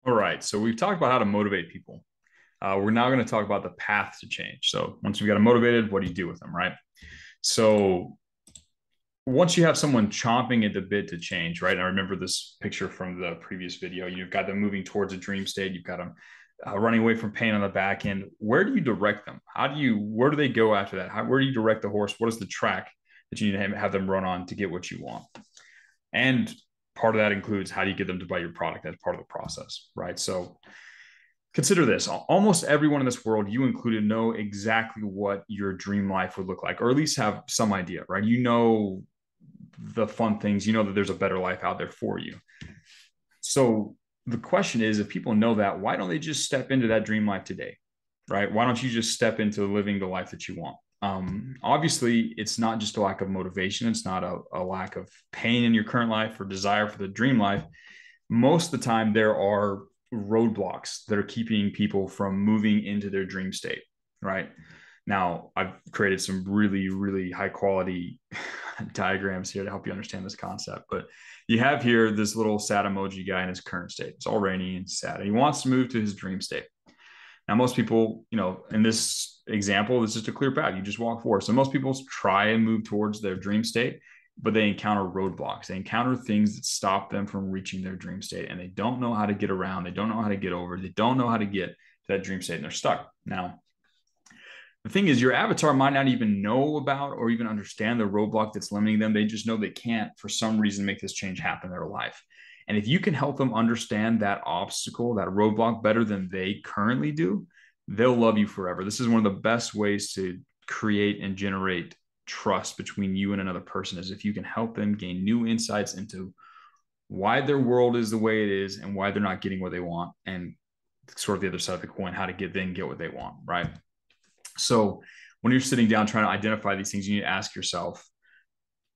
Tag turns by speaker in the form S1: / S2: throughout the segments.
S1: All right, so we've talked about how to motivate people. We're now going to talk about the path to change. So once you've got them motivated, what do you do with them, right? So once you have someone chomping at the bit to change, right? And I remember this picture from the previous video. You've got them moving towards a dream state. You've got them running away from pain on the back end. Where do you direct them? Where do they go after that? Where do you direct the horse? What is the track that you need to have them run on to get what you want? And part of that includes how do you get them to buy your product as part of the process, right? So consider this. Almost everyone in this world, you included, know exactly what your dream life would look like, or at least have some idea, right? You know the fun things, you know that there's a better life out there for you. So the question is, if people know that, why don't they just step into that dream life today, right? Why don't you just step into living the life that you want? Obviously, it's not just a lack of motivation. It's not a lack of pain in your current life or desire for the dream life. Most of the time, there are roadblocks that are keeping people from moving into their dream state, right? Now, I've created some really, really high quality diagrams here to help you understand this concept. But you have here this little sad emoji guy in his current state. It's all rainy and sad. And he wants to move to his dream state. Now, most people, in this example, it's just a clear path. You just walk forward. So most people try and move towards their dream state, but they encounter roadblocks. They encounter things that stop them from reaching their dream state, and they don't know how to get around. They don't know how to get over. They don't know how to get to that dream state, and they're stuck. Now, the thing is, your avatar might not even know about or even understand the roadblock that's limiting them. They just know they can't, for some reason, make this change happen in their life. And if you can help them understand that obstacle, that roadblock better than they currently do, they'll love you forever. This is one of the best ways to create and generate trust between you and another person, is if you can help them gain new insights into why their world is the way it is and why they're not getting what they want, and sort of the other side of the coin, how to get what they want, right? So when you're sitting down trying to identify these things, you need to ask yourself,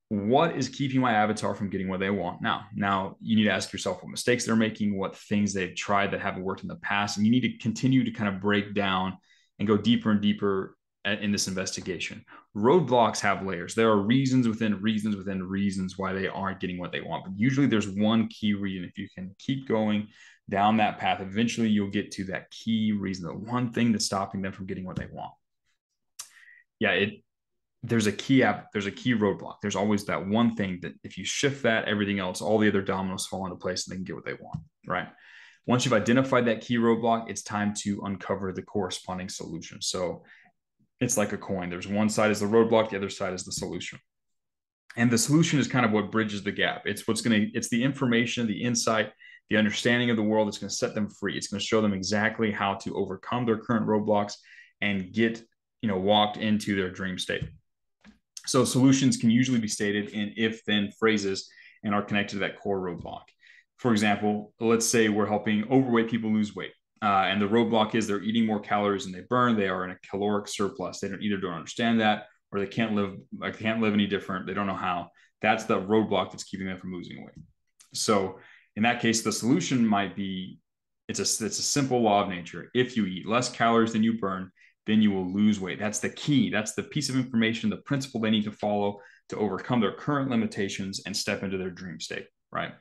S1: what is keeping my avatar from getting what they want now? Now, you need to ask yourself what mistakes they're making, what things they've tried that haven't worked in the past. And you need to continue to kind of break down and go deeper and deeper in this investigation. Roadblocks have layers. There are reasons within reasons within reasons why they aren't getting what they want. But usually there's one key reason. If you can keep going down that path, eventually you'll get to that key reason, the one thing that's stopping them from getting what they want. Yeah, there's a key roadblock. There's always that one thing that if you shift that, everything else, all the other dominoes fall into place and they can get what they want, right? Once you've identified that key roadblock, it's time to uncover the corresponding solution. So it's like a coin. There's one side is the roadblock, the other side is the solution. And the solution is kind of what bridges the gap. It's the information, the insight, the understanding of the world that's going to set them free. It's going to show them exactly how to overcome their current roadblocks and get, walked into their dream state. So solutions can usually be stated in if-then phrases and are connected to that core roadblock. For example, let's say we're helping overweight people lose weight. And the roadblock is they're eating more calories than they burn. They are in a caloric surplus. They don't understand that, or they can't live any different. They don't know how. That's the roadblock that's keeping them from losing weight. So in that case, the solution might be it's a simple law of nature. If you eat less calories than you burn, then you will lose weight. That's the key. That's the piece of information, the principle they need to follow to overcome their current limitations and step into their dream state, right?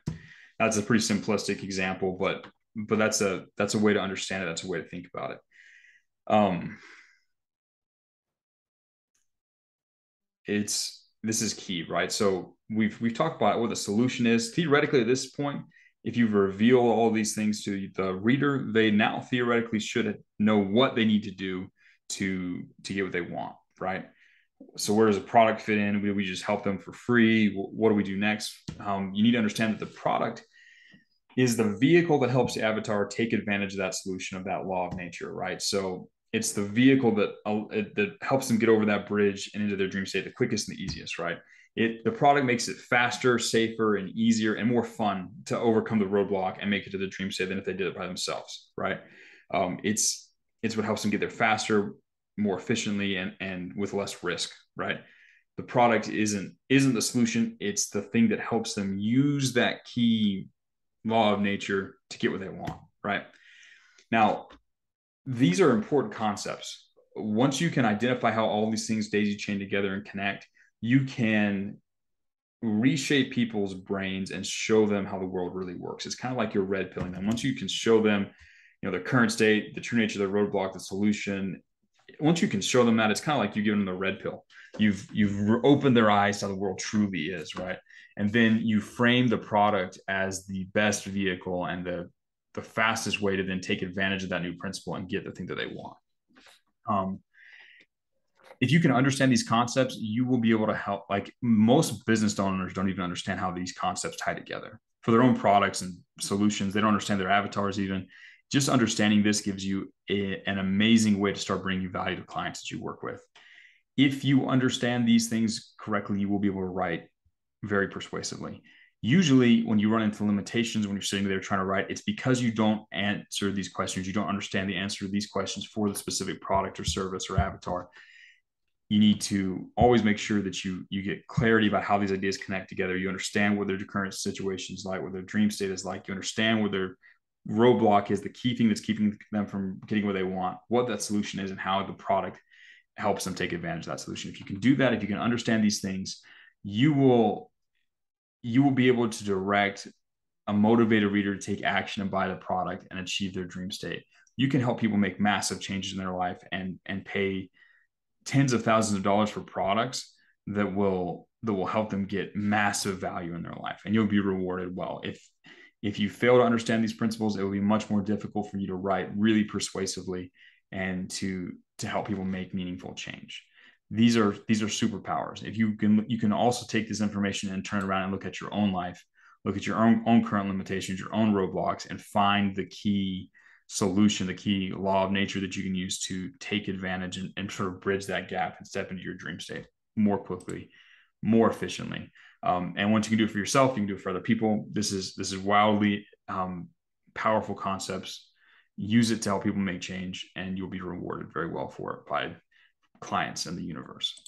S1: That's a pretty simplistic example, but that's a way to understand it. That's a way to think about it. This is key, right? So we've talked about what the solution is. Theoretically, at this point, if you reveal all these things to the reader, they now theoretically should know what they need to do to get what they want, right? So where does a product fit in? We just help them for free. What do we do next? You need to understand that the product is the vehicle that helps the avatar take advantage of that solution, of that law of nature, right? So it's the vehicle that helps them get over that bridge and into their dream state the quickest and the easiest, right? The product makes it faster, safer, and easier and more fun to overcome the roadblock and make it to the dream state than if they did it by themselves, right? It's what helps them get there faster, more efficiently, and with less risk, right? The product isn't the solution. It's the thing that helps them use that key law of nature to get what they want, right? Now, these are important concepts. Once you can identify how all these things daisy chain together and connect, you can reshape people's brains and show them how the world really works. It's kind of like you're red pilling them. Once you can show them, their current state, the true nature of the roadblock, the solution. Once you can show them that, it's kind of like you give them the red pill. You've opened their eyes to how the world truly is, right? And then you frame the product as the best vehicle and the fastest way to then take advantage of that new principle and get the thing that they want. If you can understand these concepts, you will be able to help. Like, most business owners don't even understand how these concepts tie together for their own products and solutions. They don't understand their avatars even. Just understanding this gives you an amazing way to start bringing value to clients that you work with. If you understand these things correctly, you will be able to write very persuasively. Usually when you run into limitations, when you're sitting there trying to write, it's because you don't answer these questions. You don't understand the answer to these questions for the specific product or service or avatar. You need to always make sure that you get clarity about how these ideas connect together. You understand what their current situation is like, what their dream state is like. You understand what their roadblock is, the key thing that's keeping them from getting what they want, what that solution is, and how the product helps them take advantage of that solution. If you can do that, if you can understand these things, you will be able to direct a motivated reader to take action and buy the product and achieve their dream state. You can help people make massive changes in their life and pay tens of thousands of dollars for products that will help them get massive value in their life, and you'll be rewarded well. If you fail to understand these principles, it will be much more difficult for you to write really persuasively and to help people make meaningful change. These are superpowers. If you can also take this information and turn around and look at your own life, look at your own current limitations, your own roadblocks, and find the key solution, the key law of nature that you can use to take advantage and sort of bridge that gap and step into your dream state more quickly, more efficiently. And once you can do it for yourself, you can do it for other people. This is wildly powerful concepts. Use it to help people make change, and you'll be rewarded very well for it by clients and the universe.